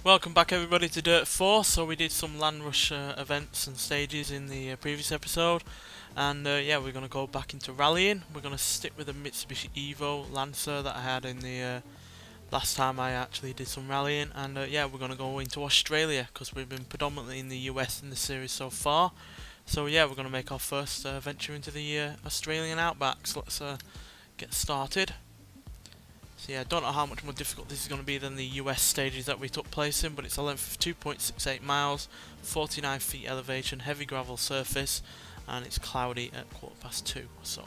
Welcome back everybody to Dirt 4. So we did some land rush events and stages in the previous episode, and yeah, we're going to go back into rallying. We're going to stick with the Mitsubishi Evo Lancer that I had in the last time I actually did some rallying, and yeah, we're going to go into Australia because we've been predominantly in the US in the series so far. So yeah, we're going to make our first venture into the Australian outback. So let's get started. So yeah, I don't know how much more difficult this is going to be than the US stages that we took place in, but it's a length of 2.68 miles, 49 feet elevation, heavy gravel surface, and it's cloudy at 2:15. So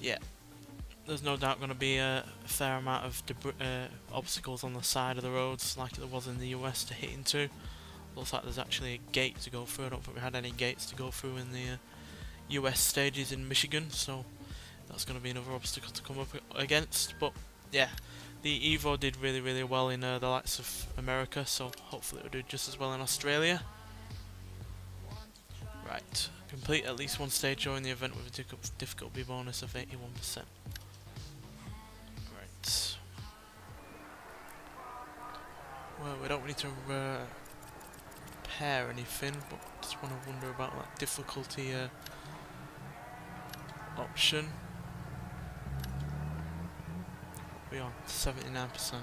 yeah, there's no doubt going to be a fair amount of obstacles on the side of the roads like there was in the US to hit into. Looks like there's actually a gate to go through. I don't think we had any gates to go through in the US stages in Michigan, so that's going to be another obstacle to come up against. But yeah, the Evo did really well in the likes of America, so hopefully it will do just as well in Australia. Right, complete at least one stage during the event with a difficulty bonus of 81%. Right. Well, we don't need to repair anything, but just want to wonder about that difficulty option. We're on 79%.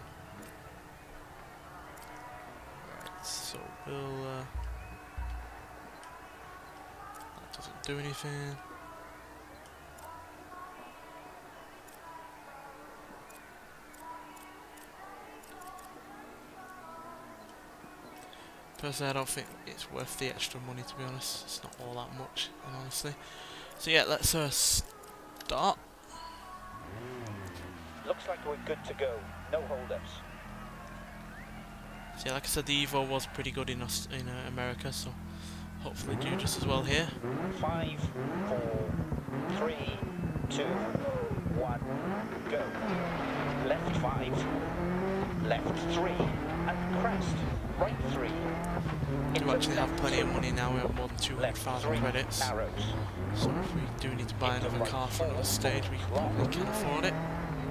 Right, so we'll that doesn't do anything. Personally, I don't think it's worth the extra money, to be honest. It's not all that much, honestly. So yeah, let's start. Looks like we're good to go. No holdups. So yeah, like I said, the Evo was pretty good in America, so hopefully do just as well here. 5, 4, 3, 2, 1, go. Left 5, left 3, and crest. Right 3. We do actually have plenty of money now. We have more than 200,000 credits. So if we do need to buy another car for another stage, we can afford it.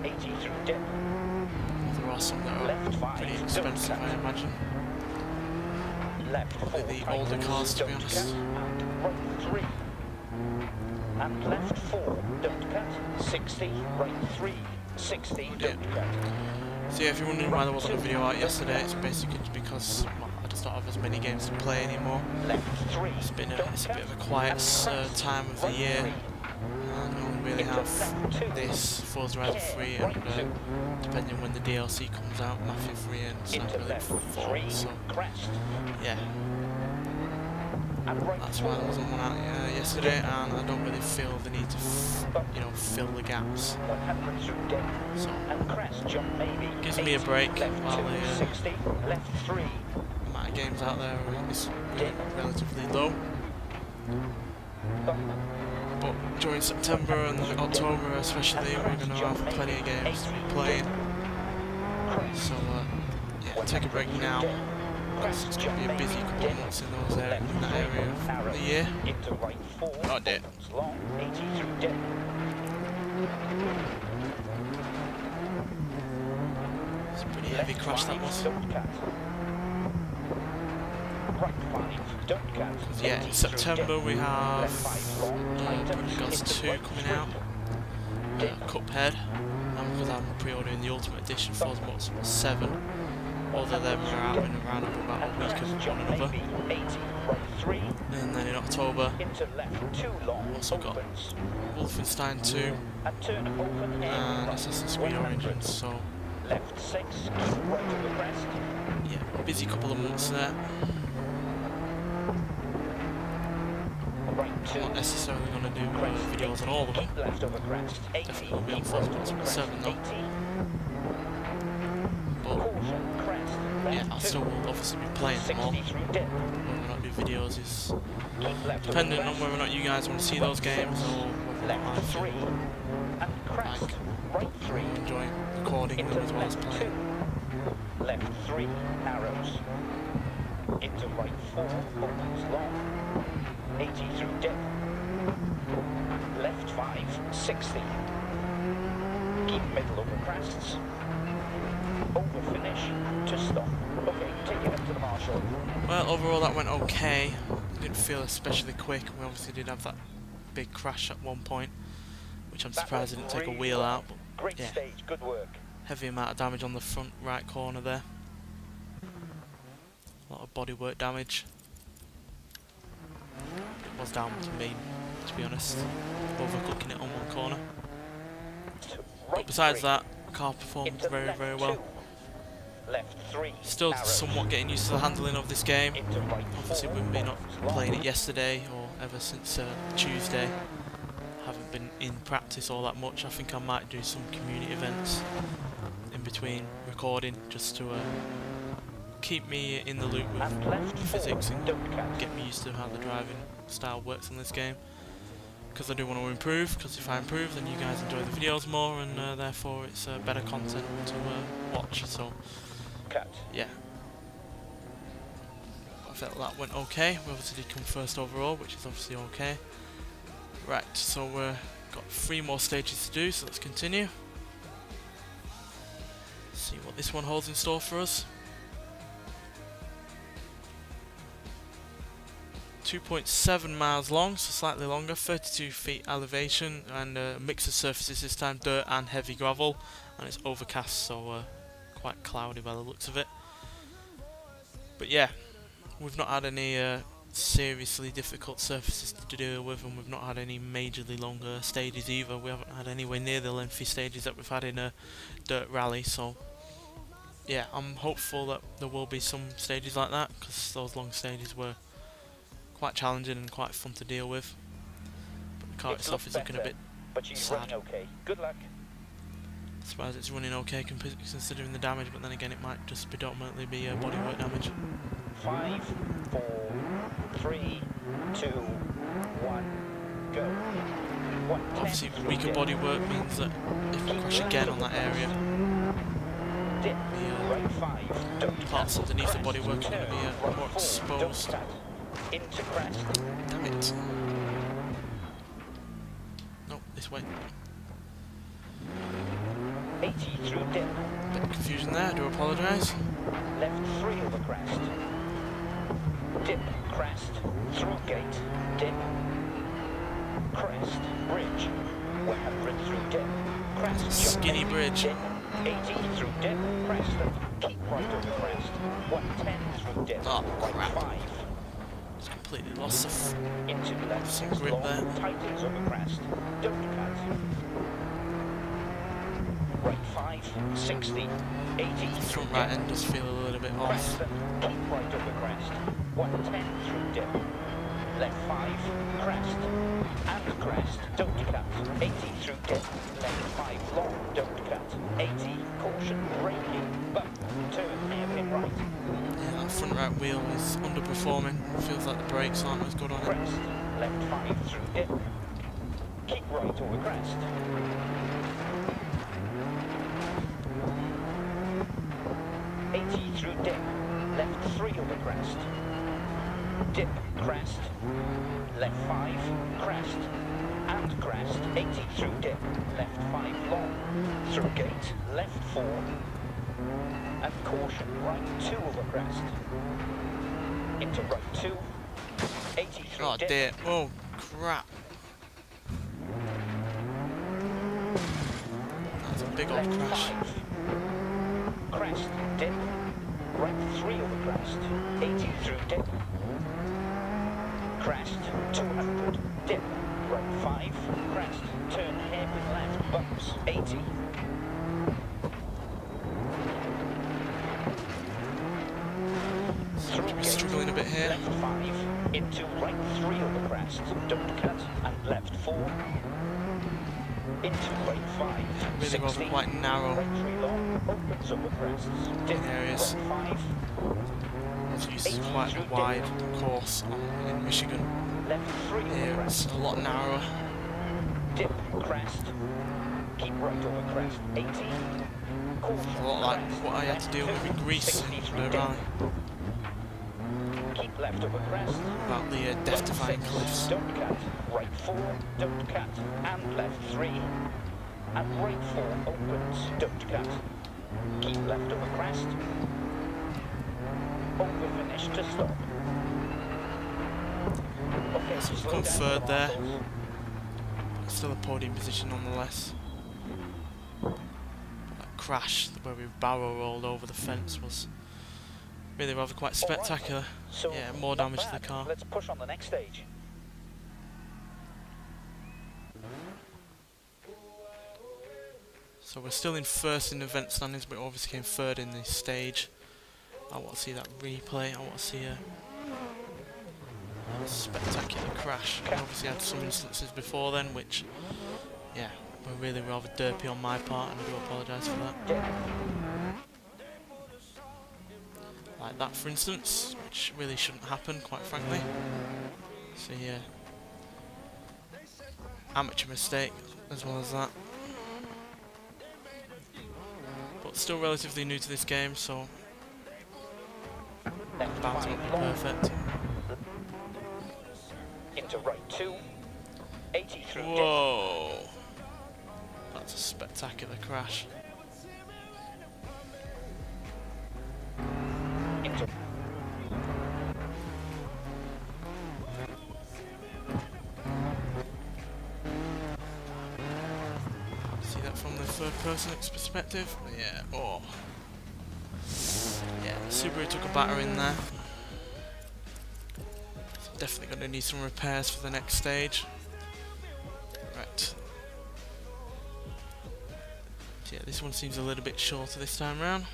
80 through dip. There are some that are pretty expensive, I imagine. Probably the older cars, to be honest. Right 3. And left 4, don't cut. 60, right 3, 60, don't cut. So yeah, if you're wondering why there wasn't a video out yesterday, it's basically because I just don't have as many games to play anymore. It's a bit of a quiet time of the year. I only really have this, Forza Horizon 3, and depending on when the DLC comes out, Mafia 3 and Sniper Elite 4, so yeah. That's why there wasn't one out yesterday, and I don't really feel the need to fill the gaps. So it gives me a break while the amount of games out there is relatively low. But during September and October especially, we're going to have plenty of games to be playing. So yeah, take a break now. It's going to be a busy couple of months in that area of the year. Oh dear. It's a pretty heavy crash that was. Yeah, in September we have Guns 2 coming out, Cuphead, and because I'm pre-ordering the Ultimate Edition for Forza Motorsport 7, all of them are out in around about a week of one another. And then in October, we've also got Wolfenstein 2 and Assassin's Creed Origins, so yeah, busy couple of months there. I'm not necessarily going to do videos on all of them. Definitely will be on Forza Motorsport 7 though. But yeah, I'll still obviously be playing them all. Whether or not I do videos is dependent on whether or not you guys want to see those games, or whether or not I feel like enjoy recording them as well as playing. Left 3 narrows. Into right 4 opens long. 80 through dip. Left 5, 60. Keep middle over crests. Over finish to stop. Okay, take it. caution. Well, overall that went okay. Didn't feel especially quick. We obviously did have that big crash at one point, which I'm surprised I didn't take a wheel out. But Great yeah, stage, good work. heavy amount of damage on the front right corner there. A lot of bodywork damage. It was down to me, to be honest. Overcooking it on one corner. But besides that, the car performed very, very well. Left 3. Still somewhat getting used to the handling of this game. Into right Obviously, 4. we've been not playing it yesterday or ever since Tuesday. Haven't been in practice all that much. I think I might do some community events in between recording just to keep me in the loop with physics and get me used to how the driving style works in this game. Because I do want to improve, because if I improve then you guys enjoy the videos more and therefore it's better content to watch. So yeah, I felt that went okay. We obviously did come first overall, which is obviously okay. Right, so we've got 3 more stages to do, so let's continue. See what this one holds in store for us. 2.7 miles long, so slightly longer, 32 feet elevation, and a mix of surfaces this time, dirt and heavy gravel, and it's overcast, so quite cloudy by the looks of it. But yeah, we've not had any seriously difficult surfaces to deal with, and we've not had any majorly longer stages either. We haven't had anywhere near the lengthy stages that we've had in a dirt rally, so yeah, I'm hopeful that there will be some stages like that, because those long stages were quite challenging and quite fun to deal with. But the car itself is looking a bit sad. Okay. Good luck. I suppose it's running okay considering the damage, but then again it might just predominantly be bodywork damage. 5, 4, 3, 2, 1, go. Obviously weaker bodywork means that if we crash again on that area, the parts underneath the bodywork are going to be more exposed. Into crest. Damn it. No, this way. 80 through dip. Bit of confusion there, I do apologise. Left 3 over crest. Dip, crest. Through gate. Dip. Crest. Bridge. 100 through dip. Crest. Skinny bridge. Dip. 80 through dip. Crest. Keep right over crest. 110 through dip. Oh, right crap. 5. Completely lost Into left some 6 grip long, there. tightens over crest, don't cut. Right 5, 60, 80 through front right dip. end does feel a little bit Crest, off. keep right over crest, 110 through dip. Left 5, crest, and crest, don't cut. 80 through dip. Left 5 long, don't cut. 80, caution, braking, bump, turn hairpin right. Yeah, that front right wheel is underperforming. Feels like the brakes aren't as good on it. Crest, left 5 through dip. Keep right over crest. 80 through dip. Left 3 over crest. Dip, crest. Left 5, crest. And crest. 80 through dip. Left 5 long. Through gate. Left 4. And caution, right 2 over crest. Into right 2. 80 through Oh dip. dear, oh crap. That's a big old Left crash. 5. Crest, dip. Right 3 over crest. 80 through dip. Crest, 200. Dip. Right 5. Crest. Turn hairpin left. Bumps. 80. Seem to be struggling a bit here. Left 5. Into right 3 over crest. Don't cut. And left 4. Into right 5. Really was 60. quite narrow Right 3 long. Opens over crests. Dip. areas. Right 5. I've used quite a wide course in Michigan. Left 3 over Here it's crest. a lot narrower. Dip, crest. Keep right over crest. 80. Caution, A lot like crest. what I had to deal with in Greece 60 in through the dip. rally. Keep left over crest. About the Right death-defying 6, cliffs. don't cut. Right 4, don't cut. And left 3. And right 4 opens, don't cut. Keep left over crest. Over finish. finish to stop. Okay, So we've slow come down third the there. marshals. Still a podium position nonetheless. That crash where we barrel rolled over the fence was really rather quite spectacular. So, Yeah, more not damage to the bad. car. Let's push on the next stage. So we're still in first in the event standings, but obviously came third in the stage. I want to see that replay. I want to see a spectacular crash. We obviously had some instances before then, which, yeah, were really rather derpy on my part, and I do apologise for that. Like that, for instance, which really shouldn't happen, quite frankly. So yeah, amateur mistake as well as that. But still relatively new to this game, so bound to not be perfect. Into right 2. 80 through dip. Whoa! That's a spectacular crash. Into See that from the third person perspective? Yeah, oh. Yeah, the Subaru took a batter in there. So definitely going to need some repairs for the next stage. Right. So yeah, this one seems a little bit shorter this time round.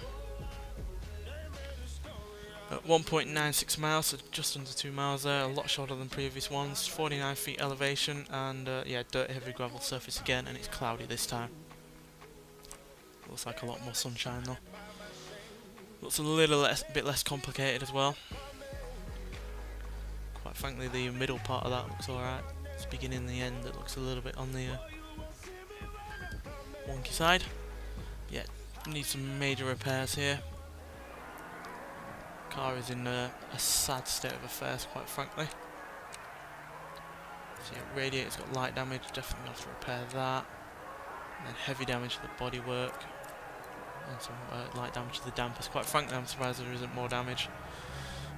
At 1.96 miles, so just under 2 miles there, a lot shorter than previous ones. 49 feet elevation, and yeah, dirt heavy gravel surface again, and it's cloudy this time. Looks like a lot more sunshine though. Looks a little bit less complicated as well. Quite frankly, the middle part of that looks alright. It's the beginning and the end that looks a little bit on the wonky side. Yeah, need some major repairs here. Car is in a sad state of affairs, quite frankly. So yeah, radiator's got light damage, definitely have to repair that. And then heavy damage to the bodywork. And some light damage to the dampers. Quite frankly, I'm surprised there isn't more damage,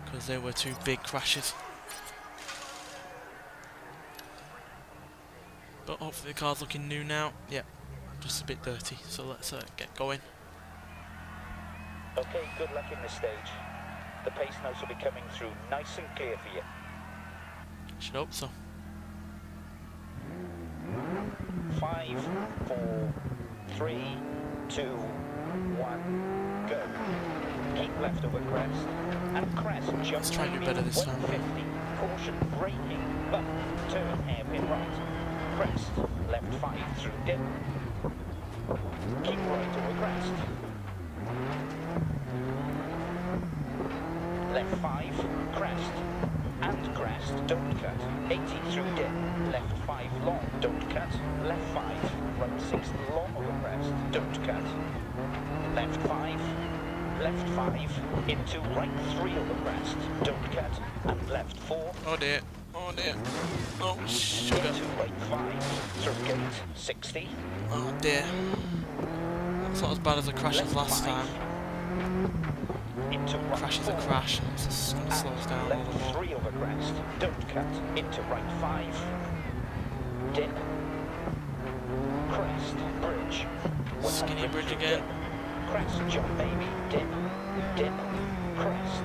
because they were two big crashes. But hopefully the car's looking new now. Yep, just a bit dirty, so let's get going. Okay, good luck in this stage. The pace notes will be coming through nice and clear for you. Should hope so. 5, 4, 3, 2, 1, go. Keep left over crest, and crest jump. Let's try and do better this time. 150, caution braking, bump, turn hairpin right. Crest, left 5 through dip. Keep right over crest. Left 5, crest, and crest, don't cut. 80 through dip, left 5 long, don't cut. Left 5, right 6 long over crest, don't cut. Left 5, left 5, into right 3 over crest, don't cut. And left 4, Oh dear, oh dear, oh sugar. into right 5, through gate, 60. Oh dear. That's not as bad as the crash as last time. Into right Crash is a 4. crash, it's just going to slow us down a Left little more. 3 over crest, don't cut, into right 5, dip, crest, bridge, Skinny 100 bridge through again. dip, crest, jump baby, dip, dip, crest,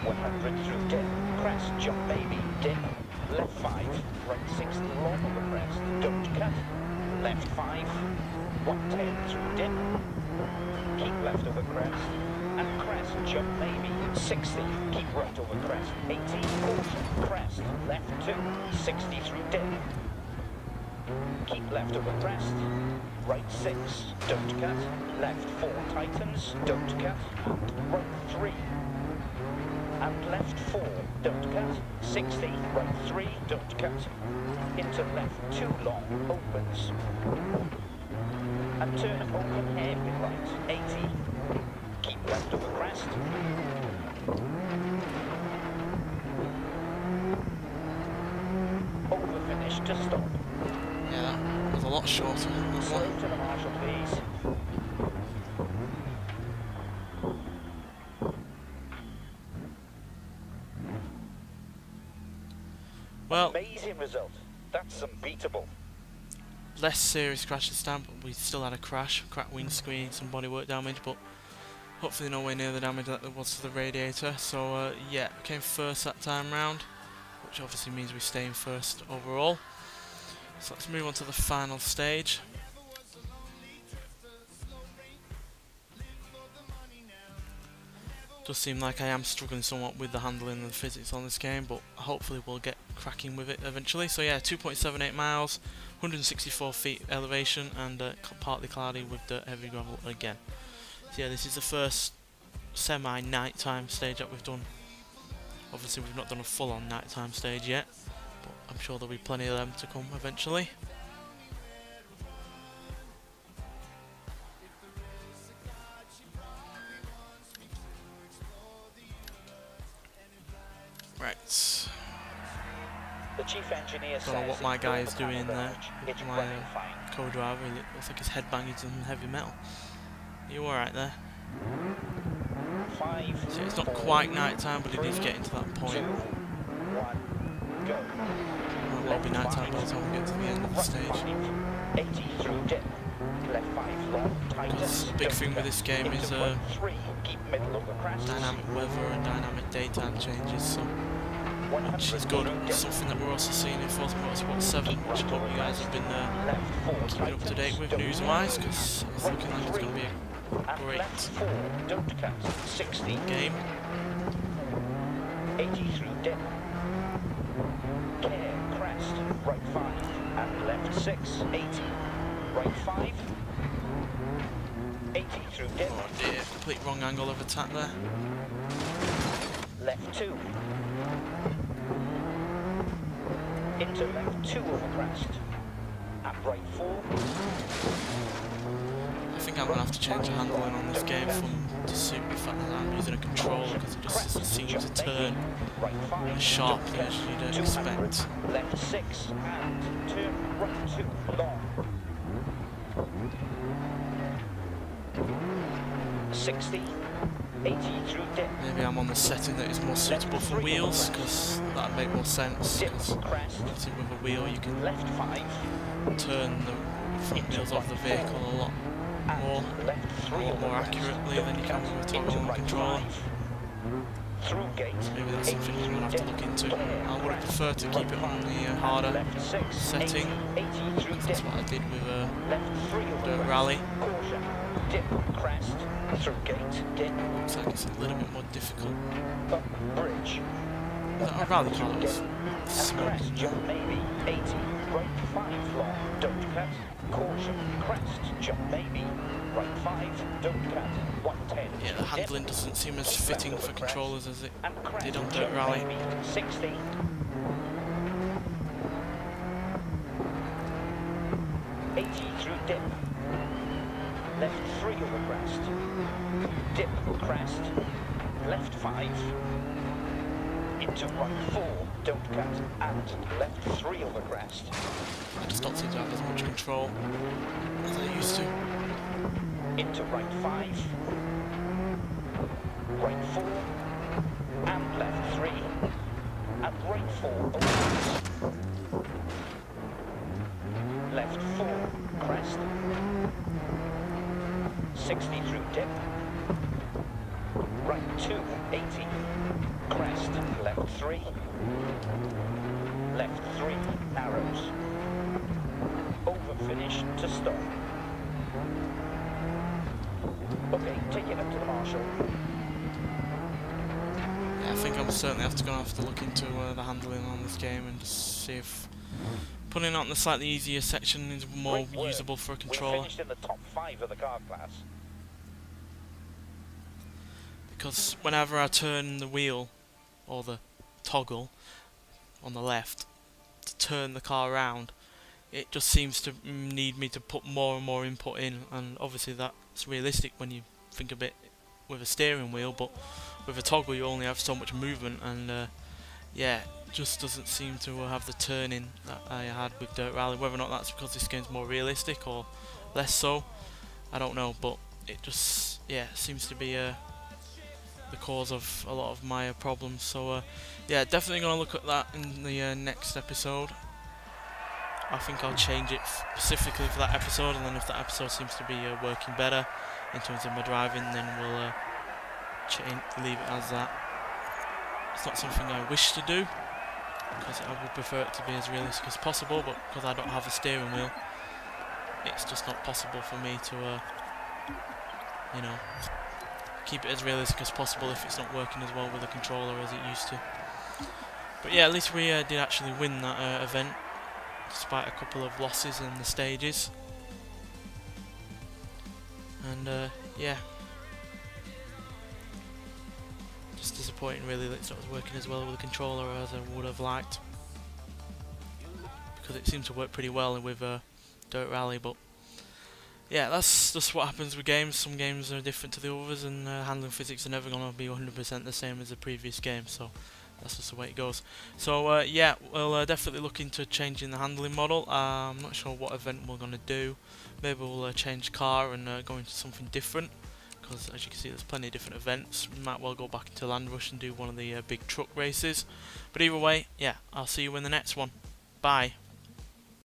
100 through dip, crest, jump baby, dip, left 5, right 6 long over crest, don't cut, left 5, 110 through dip, keep left over crest, and crest, jump maybe, 60, keep right over crest, 80, caution, crest, left 2, 60 through dip, keep left over crest, right 6, don't cut, left 4 tightens, don't cut, and right 3, and left 4, don't cut, 60, right 3, don't cut, into left 2 long, opens, and turn open hairpin right, 80, keep left over crest. Over finish to stop. Yeah, that was a lot shorter than that Slow one. to the marshal, please. Well, amazing result. That's unbeatable. less serious crash this time, but we still had a crash, cracked windscreen, some bodywork damage, but hopefully nowhere near the damage that there was to the radiator. So yeah, I came first that time round, which obviously means we stay in first overall. So let's move on to the final stage. Does seem like I am struggling somewhat with the handling and the physics on this game, but hopefully we'll get cracking with it eventually. So yeah, 2.78 miles, 164 feet elevation, and partly cloudy with dirt, heavy gravel again. So yeah, this is the first semi-nighttime stage that we've done. Obviously we've not done a full-on nighttime stage yet, but I'm sure there'll be plenty of them to come eventually. Right. The chief engineer Don't know what my guy is doing in there. It's My running fine. co-driver, he looks like he's headbanging some heavy metal. Are you alright there? 5, So it's not 4, quite night time, but it is getting to that 2, point. 1, go. It won't be night time by the time we get to the end of the stage. 80 through dip. Left 5 long, tightens. The big thing with this game is Into 3, keep middle of the crest. dynamic weather and dynamic daytime changes, so which is good. Something that we're also seeing in Forza Motorsport 7, which I hope you guys have been keeping up to date with news-wise, because it's looking like it's going to be a great don't cut. 60 game. 80 through dip. Care, crest, right 5, and left 6, 80. Right 5. 80 through dip. Oh dear, complete wrong angle of attack there. Left 2. Into left 2 over crest. And right 4. I think I'm going to have to change the handling on this game to suit the fact that I'm using a controller, because it just doesn't seem to turn as sharply as you'd expect. Left 6 and turn right 2 long. 60, 80 through dip. Maybe I'm on the setting that is more suitable for wheels, because that would make more sense, because obviously with a wheel you can Left 5 turn the front wheels of the vehicle a lot more accurately than you can with a toggle on the controller. Through gate. Maybe that's something we're going to have to look into. I would prefer to keep it on the harder setting. That's what I did with the rally. Dip, crest, through gate, dip. Looks like it's a little bit more difficult. Up bridge. Is that a rally car that was And smoking crest, there? jump maybe, 80, right 5 long, don't cut. Caution, crest, jump maybe, right 5, don't cut. 110. Yeah, the handling doesn't seem as fitting for controllers as it did on Dirt jump Rally. maybe, 60. 80 through dip. Left 3 over crest. Dip, crest. Left 5. Into right 4, don't cut. And left 3 over crest. I just don't seem to have as much control as I used to. Into right 5. Right 4. And left 3. And right 4 over. Left 4, crest. 60 through dip. Right 2, 80. Crest, left 3. Left 3, narrows. Over finish to stop. Okay, take it up to the marshal. Yeah, I think I'm certainly going to have to look into the handling on this game and just see if putting it on the slightly easier section is more usable for a controller. We finished in the top 5 of the car class. Because whenever I turn the wheel or the toggle on the left to turn the car around, it just seems to need me to put more and more input in, and obviously that's realistic when you think of it with a steering wheel, but with a toggle you only have so much movement, and yeah, it just doesn't seem to have the turning that I had with Dirt Rally. Whether or not that's because this game's more realistic or less so, I don't know, but it just, yeah, seems to be the cause of a lot of my problems. So yeah, definitely going to look at that in the next episode. I think I'll change it specifically for that episode, and then if that episode seems to be working better in terms of my driving, then we'll leave it as that. It's not something I wish to do, because I would prefer it to be as realistic as possible, but because I don't have a steering wheel, it's just not possible for me to, you know, keep it as realistic as possible if it's not working as well with the controller as it used to. But yeah, at least we did actually win that event, despite a couple of losses in the stages. And yeah, just disappointing really that it's not working as well with the controller as I would have liked, because it seemed to work pretty well with Dirt Rally. But yeah, that's just what happens with games. Some games are different to the others, and handling physics are never going to be 100% the same as the previous game, so that's just the way it goes. So yeah, we'll definitely look into changing the handling model. I'm not sure what event we're going to do. Maybe we'll change car and go into something different, because as you can see there's plenty of different events. We might well go back into Land Rush and do one of the big truck races. But either way, yeah, I'll see you in the next one. Bye.